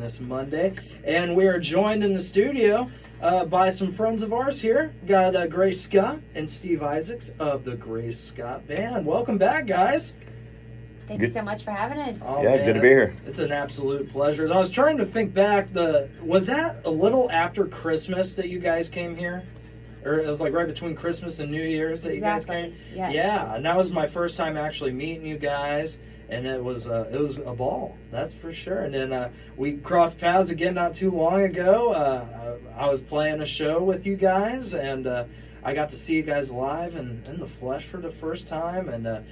this Monday. And we are joined in the studio by some friends of ours here. Got Grace Scott and Steve Isaacs of the Grace Scott Band. Welcome back, guys. Thanks so much for having us. Oh, yeah, man, good to be here. It's an absolute pleasure. I was trying to think back. Was that a little after Christmas that you guys came here? Or it was like right between Christmas and New Year's that you guys came? Yes. Yeah, and that was my first time actually meeting you guys. And it was a ball, that's for sure. And then we crossed paths again not too long ago. I was playing a show with you guys, and I got to see you guys live and in the flesh for the first time. And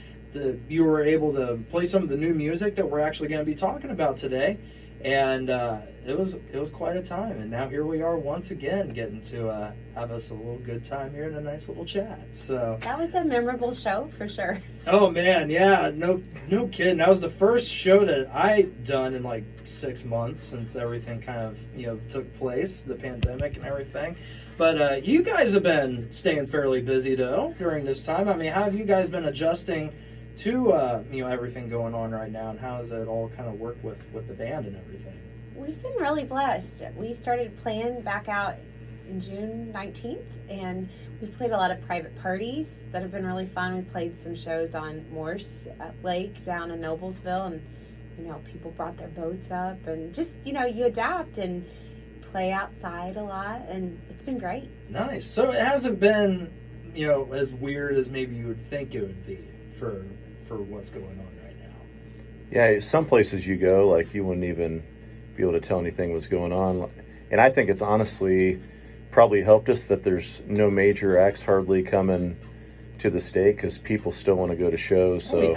you were able to play some of the new music that we're actually going to be talking about today. And it was quite a time. And now here we are once again getting to have us a little good time here and a nice little chat. So that was a memorable show for sure. Oh man, yeah, no kidding. That was the first show that I done in like 6 months since everything kind of took place, the pandemic and everything. But you guys have been staying fairly busy though during this time. I mean, how have you guys been adjusting to everything going on right now, and how does it all kind of work with the band and everything? We've been really blessed. We started playing back out in June 19th, and we've played a lot of private parties that have been really fun. We played some shows on Morse Lake down in Noblesville, and people brought their boats up, and just you adapt and play outside a lot, and it's been great. Nice. So it hasn't been as weird as maybe you would think it would be for what's going on right now. Yeah, some places you go, like you wouldn't even be able to tell anything was going on. And I think it's honestly probably helped us that there's no major acts hardly coming to the state because people still want to go to shows. So,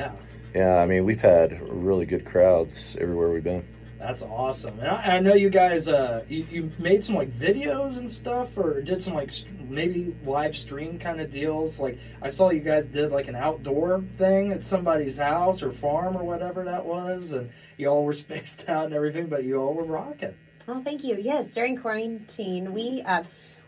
yeah, I mean, we've had really good crowds everywhere we've been. That's awesome. And I know you guys, you made some like videos and stuff, or did some like maybe live stream kind of deals. Like I saw you guys did like an outdoor thing at somebody's house or farm or whatever that was, and you all were spaced out and everything, but you all were rocking. Oh, thank you. Yes, during quarantine, we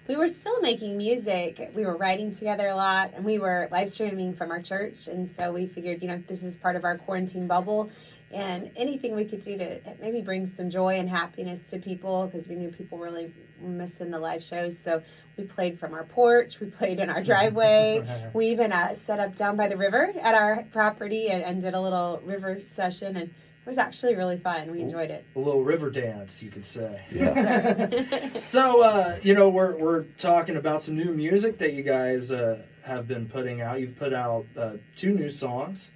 were still making music. We were writing together a lot, and we were live streaming from our church. And so we figured, this is part of our quarantine bubble. And anything we could do to maybe bring some joy and happiness to people, because we knew people really were missing the live shows. So we played from our porch. We played in our driveway. We even set up down by the river at our property and did a little river session. And it was actually really fun. We enjoyed it. A little river dance, you could say. Yeah. So, we're talking about some new music that you guys have been putting out. You've put out 2 new songs.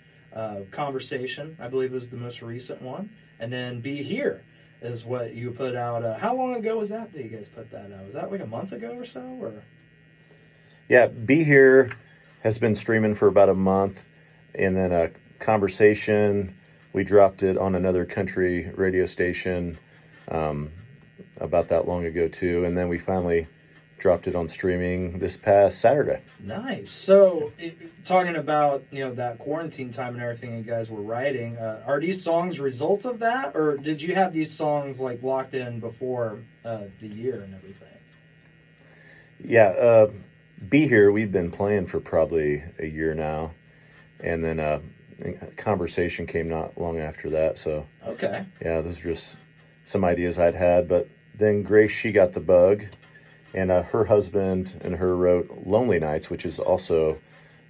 Conversation, I believe, was the most recent one, and then Be Here is what you put out. How long ago was that you guys put that out? Was that like a month ago or so? Or yeah, Be Here has been streaming for about a month, and then Conversation, we dropped it on another country radio station about that long ago too, and then we finally dropped it on streaming this past Saturday. Nice. So, talking about that quarantine time and everything you guys were writing, are these songs results of that, or did you have these songs like locked in before the year and everything? Yeah, Be Here we've been playing for probably a year now, and then Conversation came not long after that. So okay, yeah, those are just some ideas I'd had, but then Grace, she got the bug. And her husband and her wrote Lonely Nights, which is also,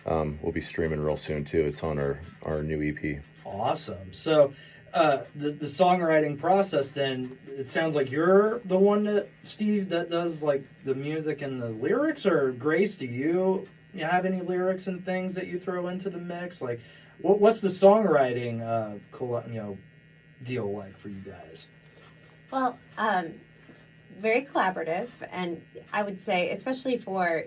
will be streaming real soon too. It's on our new EP. Awesome. So the songwriting process then, it sounds like you're the one Steve, that does like the music and the lyrics, or Grace, do you have any lyrics and things that you throw into the mix? Like what's the songwriting deal like for you guys? Well, very collaborative, and I would say, especially for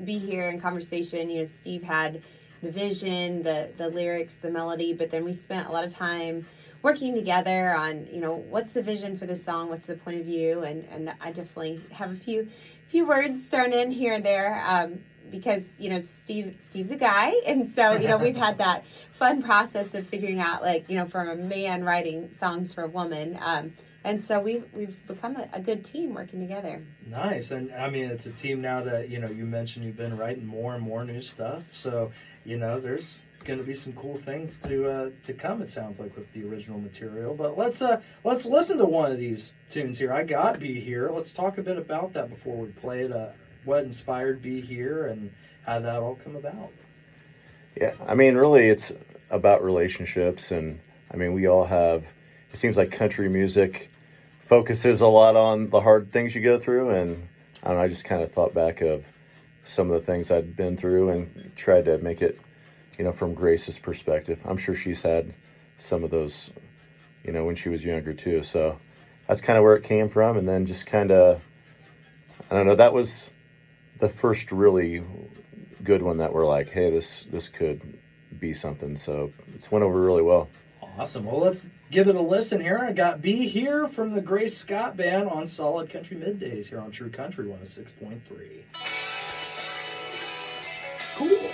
Be Here and Conversation, Steve had the vision, the lyrics, the melody, but then we spent a lot of time working together on, what's the vision for the song, what's the point of view, and I definitely have a few words thrown in here and there, because, Steve's a guy, and so, we've had that fun process of figuring out, like, from a man writing songs for a woman, and so we've become a good team working together. Nice. And I mean, it's a team now that, you mentioned you've been writing more and more new stuff. So, there's going to be some cool things to come. It sounds like with the original material. But let's listen to one of these tunes here. I got Be Here. Let's talk a bit about that before we play it. What inspired Be Here and how that all come about. Yeah, I mean, really, it's about relationships, and I mean, we all have. It seems like country music focuses a lot on the hard things you go through, and I don't know. I just kind of thought back of some of the things I'd been through and tried to make it, from Grace's perspective. I'm sure she's had some of those, when she was younger too. So that's kind of where it came from, and then just kind of, I don't know. That was the first really good one that we're like, hey, this could be something. So it's went over really well. Awesome. Well, let's give it a listen here. I got Be Here from the Grace Scott Band on Solid Country Middays here on True Country 106.3. Cool.